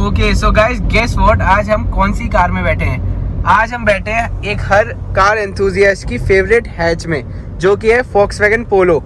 Okay so guys guess what, आज हम कौन सी कार में बैठे हैं? आज हम बैठे हैं एक हर कार एंथुजियास्ट की फेवरेट हैच में, जो कि है Volkswagen पोलो।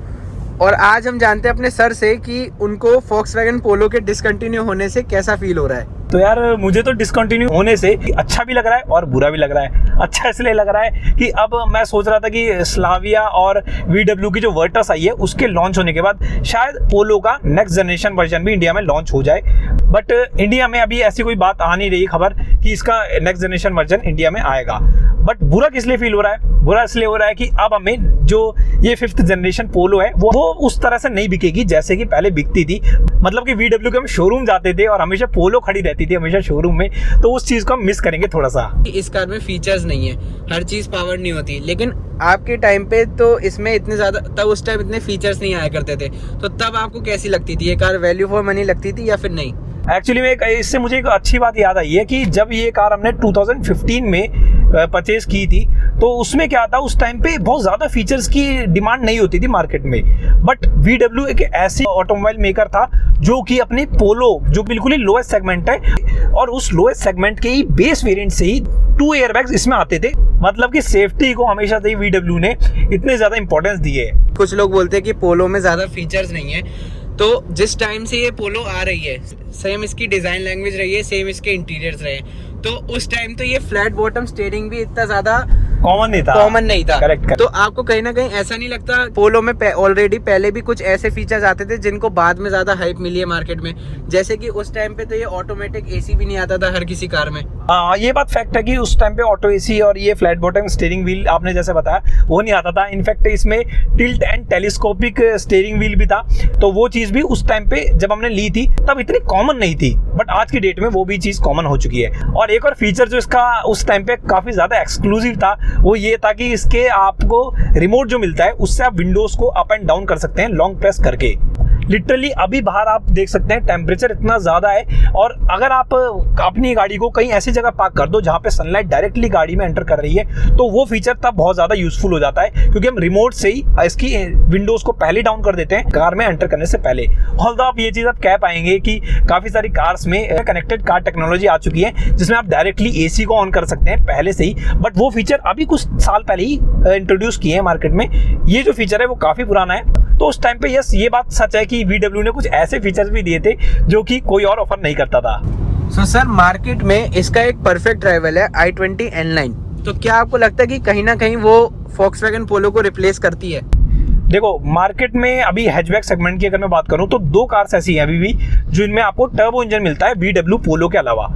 और आज हम जानते हैं अपने सर से कि उनको Volkswagen पोलो के डिसकंटिन्यू होने से कैसा फील हो रहा है। तो यार मुझे तो डिसकंटिन्यू होने से अच्छा भी लग रहा है और बुरा भी लग रहा है। अच्छा इसलिए लग रहा है कि अब मैं सोच रहा था कि स्लाविया और VW की जो वर्टस आई है उसके लॉन्च होने के बाद शायद पोलो का नेक्स्ट जनरेशन वर्जन भी इंडिया में लॉन्च हो जाए, बट इंडिया में अभी ऐसी कोई बात आ नहीं रही खबर कि इसका नेक्स्ट जनरेशन वर्जन इंडिया में आएगा। बट बुरा किस लिए फील हो रहा है? बुरा इसलिए हो रहा है कि अब हमें जो ये 5th जनरेशन पोलो है वो उस तरह से नहीं बिकेगी जैसे कि पहले बिकती थी। मतलब कि VW के हम शोरूम जाते थे और हमेशा पोलो खड़ी रहती थी हमेशा शोरूम में, तो उस चीज को हम मिस करेंगे थोड़ा सा। इस कार में फीचर्स नहीं है, हर चीज पावर्ड नहीं होती, लेकिन आपके टाइम पे तो इसमें इतने ज्यादा, तब उस टाइम इतने फीचर्स नहीं आया करते थे, तो तब आपको कैसी लगती थी ये कार? वैल्यू फॉर मनी लगती थी या फिर नहीं? एक्चुअली में इससे मुझे एक अच्छी बात याद आई है कि जब ये कार हमने 2015 में परचेज की थी तो उसमें क्या था, उस टाइम पे बहुत ज़्यादा फीचर्स की डिमांड नहीं होती थी मार्केट में। बट VW एक ऐसी ऑटोमोबाइल मेकर था जो कि अपने पोलो जो बिल्कुल ही लोएस्ट सेगमेंट है और उस लोएस्ट सेगमेंट के ही बेस वेरिएंट से ही 2 एयरबैग्स इसमें आते थे। मतलब कि सेफ्टी को हमेशा से ही VW ने इतने ज़्यादा इंपॉर्टेंस दी है। कुछ लोग बोलते हैं कि पोलो में ज़्यादा फीचर्स नहीं है, तो जिस टाइम से ये पोलो आ रही है, सेम इसकी डिज़ाइन लैंग्वेज रही है, सेम इसके इंटीरियर्स रहे हैं, तो उस टाइम तो ये फ्लैट बॉटम स्टीयरिंग भी इतना ज़्यादा कॉमन नहीं था। करेक्ट। तो आपको कहीं ना कहीं ऐसा नहीं लगता पोलो में ऑलरेडी पहले भी कुछ ऐसे फीचर्स आते थे जिनको बाद में ज्यादा हाइप मिली है मार्केट में? जैसे कि उस टाइम पे तो ये ऑटोमेटिक एसी भी नहीं आता था हर किसी कार में। ये बात फैक्ट है कि उस टाइम पे ऑटो एसी और ये फ्लैट बॉटम स्टीयरिंग व्हील आपने जैसे बताया वो नहीं आता था। इनफैक्ट इसमें tilt and telescopic steering wheel भी था, तो वो चीज भी उस टाइम पे जब हमने ली थी तब इतनी कॉमन नहीं थी, बट आज की डेट में वो भी चीज कॉमन हो चुकी है। और एक और फीचर जो इसका उस टाइम पे काफी ज्यादा एक्सक्लूसिव था वो ये था कि इसके आपको रिमोट जो मिलता है उससे आप विंडोज को अप एंड डाउन कर सकते हैं लॉन्ग प्रेस करके। लिटरली अभी बाहर आप देख सकते हैं टेम्परेचर इतना ज़्यादा है, और अगर आप अपनी गाड़ी को कहीं ऐसी जगह पार्क कर दो जहाँ पे सनलाइट डायरेक्टली गाड़ी में एंटर कर रही है तो वो फीचर तब बहुत ज़्यादा यूजफुल हो जाता है, क्योंकि हम रिमोट से ही इसकी विंडोज को पहले डाउन कर देते हैं कार में एंटर करने से पहले। ऑल्दो आप ये चीज़ आप कह पाएंगे कि काफ़ी सारी कार्स में कनेक्टेड कार टेक्नोलॉजी आ चुकी है जिसमें आप डायरेक्टली AC को ऑन कर सकते हैं पहले से ही, बट वो फीचर अभी कुछ साल पहले ही इंट्रोड्यूस किए हैं मार्केट में। ये जो फीचर है वो काफ़ी पुराना है। तो उस टाइम पे यस ये बात सच है कि VW ने कुछ ऐसे फीचर्स भी दिए थे जो कि कोई और ऑफर नहीं करता था। सो सर, मार्केट में इसका एक परफेक्ट राइवल है i20 N9, तो क्या आपको लगता है कि कहीं ना कहीं वो Volkswagen पोलो को रिप्लेस करती है? देखो मार्केट में अभी हैचबैक सेगमेंट की अगर मैं बात करूं तो 2 कार्स ऐसी हैं अभी भी जिनमें आपको टर्बो इंजन मिलता है VW पोलो के अलावा।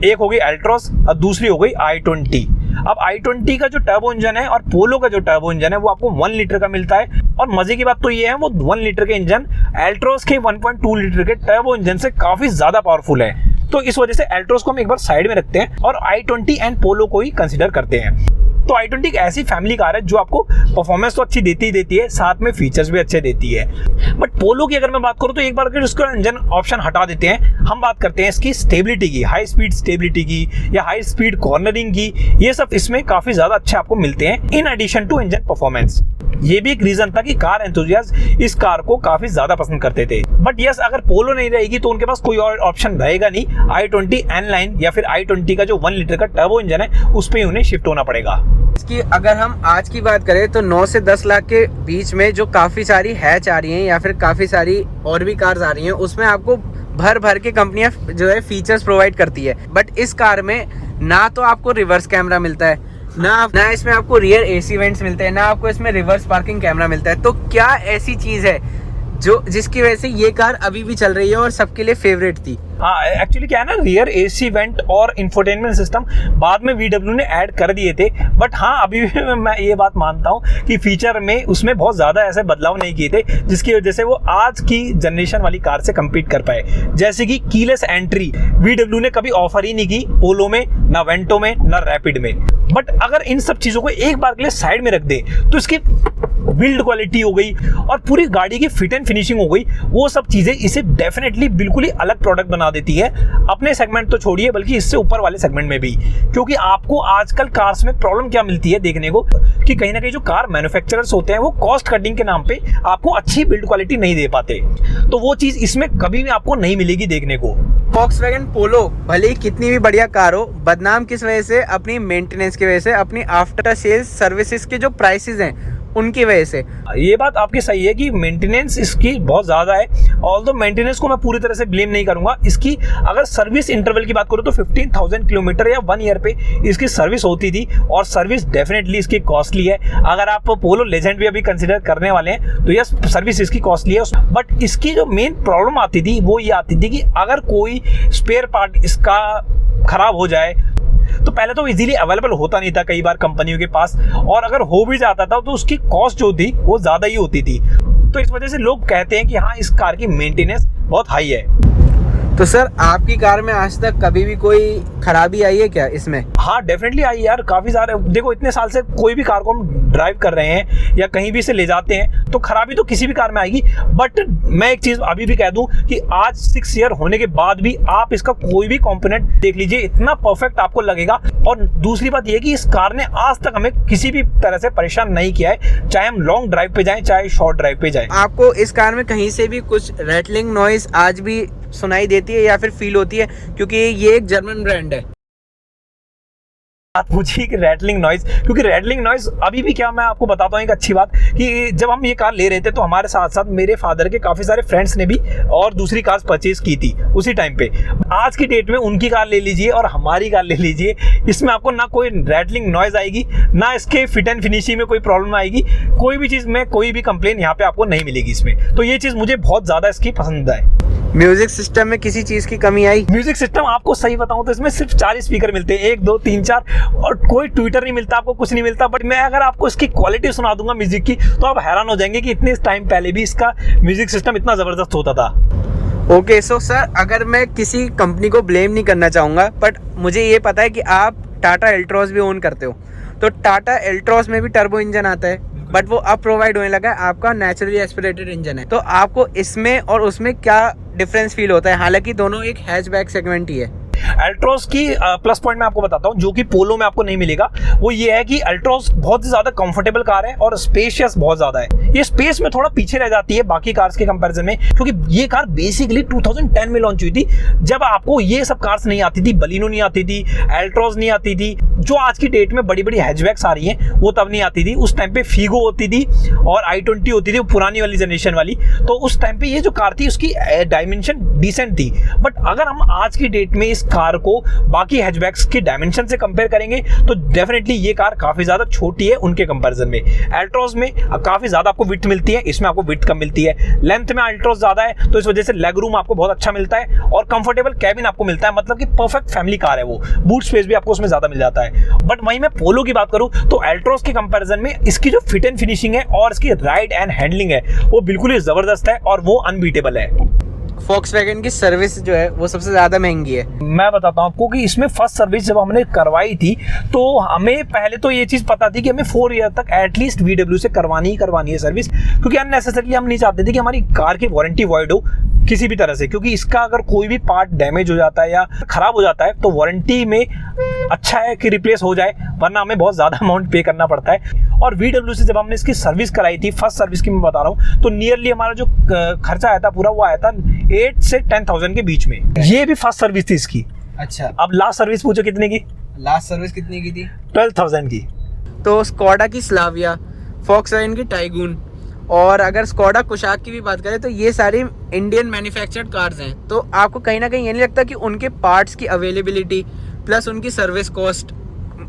एक हो गई एल्ट्रॉस और दूसरी हो गई i20। अब i20 का जो टर्बो इंजन है और पोलो का जो टर्बो इंजन है वो आपको 1 लीटर का मिलता है, और मजे की बात तो ये है वो 1 लीटर के इंजन एल्ट्रॉस के 1.2 लीटर के टर्बो इंजन से काफी ज्यादा पावरफुल है। तो इस वजह से एल्ट्रॉस को हम एक बार साइड में रखते हैं और i20 एंड पोलो को ही कंसिडर करते हैं। तो i20 एक ऐसी फैमिली कार है जो आपको परफॉर्मेंस तो अच्छी देती है, साथ में फीचर्स भी अच्छे देती है। बट पोलो की अगर मैं बात करूं तो एक बार अगर उसका इंजन ऑप्शन हटा देते हैं, हम बात करते हैं इसकी स्टेबिलिटी की, हाई स्पीड स्टेबिलिटी की या हाई स्पीड कॉर्नरिंग की, ये सब इसमें काफी ज्यादा अच्छे आपको मिलते हैं in addition to engine performance. ये भी एक रीजन था कि कार एंथुसियास्ट इस कार को काफी ज्यादा पसंद करते थे। बट यस, अगर पोलो नहीं रहेगी तो उनके पास कोई और ऑप्शन रहेगा नहीं, i20 N9 या फिर i20 का जो 1 लीटर का टर्बो इंजन है उस पे उन्हें शिफ्ट होना पड़ेगा। इसकी अगर हम आज की बात करें तो 9 से 10 लाख के बीच में जो काफी सारी हैच आ रही हैं या फिर काफी सारी और भी कार्स आ रही हैं, उसमें आपको भर के कंपनियां जो है फीचर्स प्रोवाइड करती है। बट इस कार में ना तो आपको रिवर्स कैमरा मिलता है, ना इसमें आपको रियर AC वेंट्स मिलते हैं, ना आपको इसमें रिवर्स पार्किंग कैमरा मिलता है। तो क्या ऐसी चीज है जो जिसकी वजह से ये कार अभी भी चल रही है और सबके लिए फेवरेट थी? हाँ, एक्चुअली क्या है ना, रियर AC वेंट और इंफोटेनमेंट सिस्टम बाद में VW ने ऐड कर दिए थे, बट हाँ अभी भी मैं ये बात मानता हूँ कि फीचर में उसमें बहुत ज़्यादा ऐसे बदलाव नहीं किए थे जिसकी वजह से वो आज की जनरेशन वाली कार से कम्पीट कर पाए। जैसे कि कीलेस एंट्री VW ने कभी ऑफर ही नहीं की पोलो में, ना वेंटो में, ना रैपिड में। बट अगर इन सब चीज़ों को एक बार के लिए साइड में रख दे तो इसकी बिल्ड क्वालिटी हो गई और पूरी गाड़ी की फिट एंड फिनिशिंग हो गई, वो सब चीज़ें इसे डेफिनेटली बिल्कुल ही अलग प्रोडक्ट बना देती है अपने सेगमेंट तो छोड़िए बल्कि इससे ऊपर वाले सेगमेंट में भी। क्योंकि आपको आजकल कार्स में प्रॉब्लम क्या मिलती है देखने को कि कहीं ना कहीं जो कार मैन्युफैक्चरर्स होते हैं वो कॉस्ट कटिंग के नाम पे आपको अच्छी बिल्ड क्वालिटी नहीं दे पाते, तो वो चीज़ इसमें कभी भी आपको नहीं मिलेगी देखने को। वॉक्सवैगन पोलो भले ही कितनी भी बढ़िया कार हो, बदनाम किस वजह से? अपनी मेंटेनेंस की वजह से, अपनी आफ्टर सेल्स सर्विसेज के जो प्राइसेस हैं उनकी वजह से। ये बात आपकी सही है कि मेंटेनेंस इसकी बहुत ज़्यादा है, ऑल्दो मेंटेनेंस को मैं पूरी तरह से ब्लेम नहीं करूंगा। इसकी अगर सर्विस इंटरवल की बात करूँ तो 15,000 किलोमीटर या 1 ईयर पे इसकी सर्विस होती थी और सर्विस डेफिनेटली इसकी कॉस्टली है। अगर आप पोलो लेजेंड भी अभी कंसिडर करने वाले हैं तो यस सर्विस इसकी कॉस्टली है, बट इसकी जो मेन प्रॉब्लम आती थी वो ये आती थी कि अगर कोई स्पेयर पार्ट इसका खराब हो जाए तो पहले तो इजीली अवेलेबल होता नहीं था कई बार कंपनियों के पास, और अगर हो भी जाता था तो उसकी कॉस्ट जो थी वो ज़्यादा ही होती थी। तो इस वजह से लोग कहते हैं कि हाँ इस कार की मेंटेनेंस बहुत हाई है। तो सर आपकी कार में आज तक कभी भी कोई खराबी आई है क्या इसमें? हाँ डेफिनेटली आई यार, काफ़ी सारे। देखो इतने साल से कोई भी कार को हम ड्राइव कर रहे हैं या कहीं भी से ले जाते हैं तो खराबी तो किसी भी कार में आएगी, बट मैं एक चीज़ अभी भी कह दूं कि आज 6 ईयर होने के बाद भी आप इसका कोई भी कंपोनेंट देख लीजिए इतना परफेक्ट आपको लगेगा। और दूसरी बात यह कि इस कार ने आज तक हमें किसी भी तरह से परेशान नहीं किया है, चाहे हम लॉन्ग ड्राइव पे जाएं चाहे शॉर्ट ड्राइव पे जाएं। आपको इस कार में कहीं से भी कुछ रैटलिंग नॉइज आज भी सुनाई देती है या फिर फील होती है? क्योंकि ये एक जर्मन ब्रांड है। बात पूछी कि रैटलिंग नॉइज, क्योंकि रैटलिंग नॉइज अभी भी क्या, मैं आपको बताता हूँ एक अच्छी बात कि जब हम ये कार ले रहे थे तो हमारे साथ साथ मेरे फादर के काफ़ी सारे फ्रेंड्स ने भी और दूसरी कार परचेज की थी उसी टाइम पे। आज की डेट में उनकी कार ले लीजिए और हमारी कार ले लीजिए, इसमें आपको ना कोई रैटलिंग नॉइज आएगी, ना इसके फिट एंड फिनिशिंग में कोई प्रॉब्लम आएगी, कोई भी चीज़ में कोई भी कंप्लेन यहाँ पे आपको नहीं मिलेगी इसमें। तो ये चीज़ मुझे बहुत ज़्यादा इसकी पसंद है। म्यूजिक सिस्टम में किसी चीज़ की कमी आई? म्यूजिक सिस्टम आपको सही बताऊं तो इसमें सिर्फ 4 स्पीकर मिलते हैं, 1 2 3 4, और कोई ट्विटर नहीं मिलता आपको, कुछ नहीं मिलता। बट मैं अगर आपको इसकी क्वालिटी सुना दूंगा म्यूजिक की तो आप हैरान हो जाएंगे कि इतने टाइम पहले भी इसका म्यूजिक सिस्टम इतना ज़बरदस्त होता था। ओके सो सर अगर मैं किसी कंपनी को ब्लेम नहीं करना चाहूँगा, बट मुझे ये पता है कि आप टाटा एल्ट्रॉस भी ओन करते हो, तो टाटा एल्ट्रॉस में भी टर्बो इंजन आता है, बट वो अब प्रोवाइड होने लगा है, आपका नेचुरली एस्पिरेटेड इंजन है। तो आपको इसमें और उसमें क्या डिफरेंस फील होता है? हालांकि दोनों एक हैचबैक सेगमेंट ही है। अल्ट्रॉस की प्लस पॉइंट मैं आपको बताता हूँ जो कि पोलो में आपको नहीं मिलेगा, वो ये है कि अल्ट्रॉस बहुत ही ज़्यादा कंफर्टेबल कार है और स्पेशियस बहुत ज़्यादा है। ये स्पेस में थोड़ा पीछे रह जाती है बाकी कार्स के कंपैरिजन में, क्योंकि ये कार बेसिकली 2010 में लॉन्च हुई थी, जब आपको ये सब कार्स नहीं आती थी, बलिनो नहीं आती थी, अल्ट्रॉस नहीं आती थी, जो आज की डेट में बड़ी बड़ी हैचबैक्स आ रही हैं वो तब नहीं आती थी। उस टाइम पे फीगो होती थी और i20 होती थी, पुरानी वाली जनरेशन वाली। तो उस टाइम पे ये जो कार थी उसकी डायमेंशन डिसेंट थी, बट अगर हम आज की डेट में इस कार को बाकी हैचबैक्स के डायमेंशन से कंपेयर करेंगे तो डेफिनेटली ये कार काफी ज्यादा छोटी है उनके कंपैरिजन में। अल्ट्रॉस में काफी ज्यादा आपको विड्थ मिलती है, इसमें आपको विड्थ कम मिलती है। लेंथ में अल्ट्रॉस ज्यादा है तो इस वजह से लेग रूम आपको बहुत अच्छा मिलता है और कंफर्टेबल कैबिन आपको मिलता है, मतलब कि परफेक्ट फैमिली कार है वो। बूट स्पेस भी आपको उसमें ज्यादा मिल जाता है। बट वहीं मैं पोलो की बात करूं तो अल्ट्रॉस के कंपैरिजन में इसकी जो फिट एंड फिनिशिंग है और इसकी राइड एंड हैंडलिंग है वो बिल्कुल ही जबरदस्त है और वो अनबीटेबल है। वॉक्सवैगन की सर्विस जो है वो सबसे ज़्यादा महंगी है। मैं बताता हूँ आपको कि इसमें फर्स्ट सर्विस जब हमने करवाई थी तो हमें पहले तो ये चीज़ पता थी कि हमें 4 ईयर तक एटलीस्ट VW से करवानी है सर्विस, क्योंकि अननेसेसरली हम नहीं चाहते थे कि हमारी कार की वारंटी वॉइड हो किसी भी तरह से, क्योंकि इसका अगर कोई भी पार्ट डैमेज हो जाता है या खराब हो जाता है तो वारंटी में अच्छा है कि रिप्लेस हो जाए, वरना हमें बहुत ज़्यादा अमाउंट पे करना पड़ता है। और VW से जब हमने इसकी सर्विस कराई थी, फर्स्ट सर्विस की मैं बता रहा हूँ, तो नियरली हमारा जो खर्चा आया था पूरा वो आया था 8 से 10,000 के बीच में। ये भी फर्स्ट सर्विस थी इसकी। अच्छा, अब लास्ट सर्विस पूछो कितने की? लास्ट सर्विस कितने की थी? 12,000 की। तो स्कोडा की स्लाविया, वॉक्सवैगन की टाइगून, और अगर स्कोडा कुशाक की भी बात करें तो ये सारी इंडियन मैन्युफैक्चर्ड कार्स हैं। तो आपको कहीं ना कहीं ये नहीं लगता कि उनके पार्ट्स की अवेलेबिलिटी प्लस उनकी सर्विस कॉस्ट,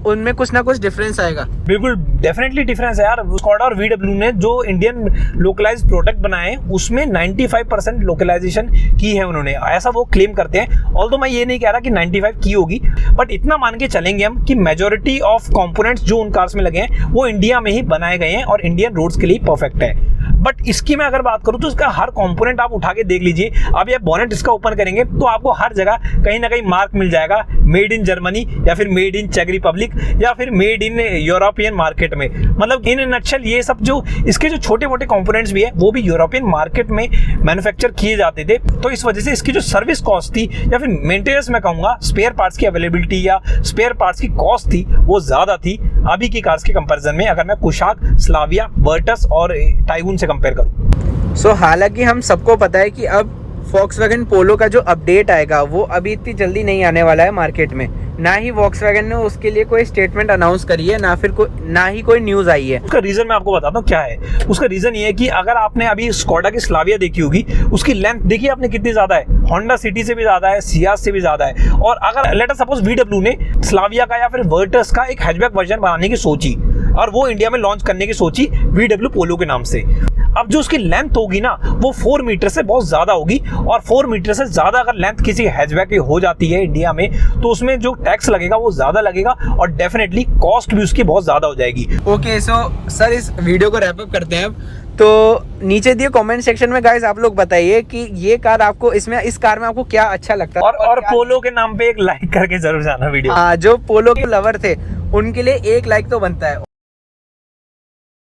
उनमें कुछ ना कुछ डिफरेंस आएगा? बिल्कुल डेफिनेटली डिफरेंस है यार। स्कोडा और VW ने जो इंडियन लोकलाइज्ड प्रोडक्ट बनाए उसमें 95% लोकलाइजेशन की है उन्होंने, ऐसा वो क्लेम करते हैं। ऑल्दो मैं ये नहीं कह रहा कि 95 की होगी, बट इतना मान के चलेंगे हम कि मेजॉरिटी ऑफ कंपोनेंट्स जो उन कार्स में लगे हैं वो इंडिया में ही बनाए गए हैं और इंडियन रोड्स के लिए परफेक्ट है। बट इसकी मैं अगर बात करूं तो इसका हर कंपोनेंट आप उठा के देख लीजिए। अब ये बोनेट इसका ओपन करेंगे तो आपको हर जगह कहीं ना कहीं मार्क मिल जाएगा, मेड इन जर्मनी या फिर मेड इन चेक रिपब्लिक या फिर मेड इन यूरोपियन मार्केट में। मतलब इन नटशेल ये सब जो इसके जो छोटे मोटे कंपोनेंट्स भी है वो भी यूरोपियन मार्केट में मैन्युफैक्चर किए जाते थे। तो इस वजह से इसकी जो सर्विस कॉस्ट थी या फिर मेंटेनेंस मैं कहूँगा, स्पेयर पार्ट्स की अवेलेबिलिटी या स्पेयर पार्ट्स की कॉस्ट थी वो ज़्यादा थी अभी की कार्स के कंपैरिजन में, अगर मैं कुशाक, स्लाविया, वर्टस और टाइगून से कंपेयर करूँ। सो हालांकि हम सबको पता है कि अब वॉक्सवैगन पोलो का जो अपडेट आएगा वो अभी इतनी जल्दी नहीं आने वाला है मार्केट में। ना ही वॉक्सवैगन ने उसके लिए कोई स्टेटमेंट अनाउंस करी है, ना ही कोई न्यूज़ आई है। उसका रीज़न मैं आपको बताता हूँ क्या है। उसका रीज़न ये है कि अगर आपने अभी स्कोडा की स्लाविया देखी होगी, उसकी लेंथ देखिए आपने कितनी ज़्यादा है, होंडा सिटी से भी ज़्यादा है, सियाज से भी ज़्यादा है। और अगर लेट अस सपोज VW ने स्लाविया का या फिर वर्टस का एक हैचबैक वर्जन बनाने की सोची और वो इंडिया में लॉन्च करने की सोची VW पोलो के नाम से। अब जो उसकी लेंथ होगी ना वो 4 मीटर से बहुत ज़्यादा होगी, और 4 मीटर से ज़्यादा अगर लेंथ किसी हैचबैक की हो जाती है इंडिया में तो उसमें जो टैक्स लगेगा वो ज़्यादा लगेगा और डेफिनेटली कॉस्ट भी उसकी बहुत ज़्यादा हो जाएगी। ओके सो सर इस वीडियो को रैप अप करते हैं अब। तो नीचे दिए कमेंट सेक्शन में गाइस आप लोग बताइए कि ये कार आपको इस कार में आपको क्या अच्छा लगता है, और पोलो के नाम पे एक लाइक करके जरूर जाना वीडियो। हाँ, जो पोलो के लवर थे उनके लिए एक लाइक तो बनता है।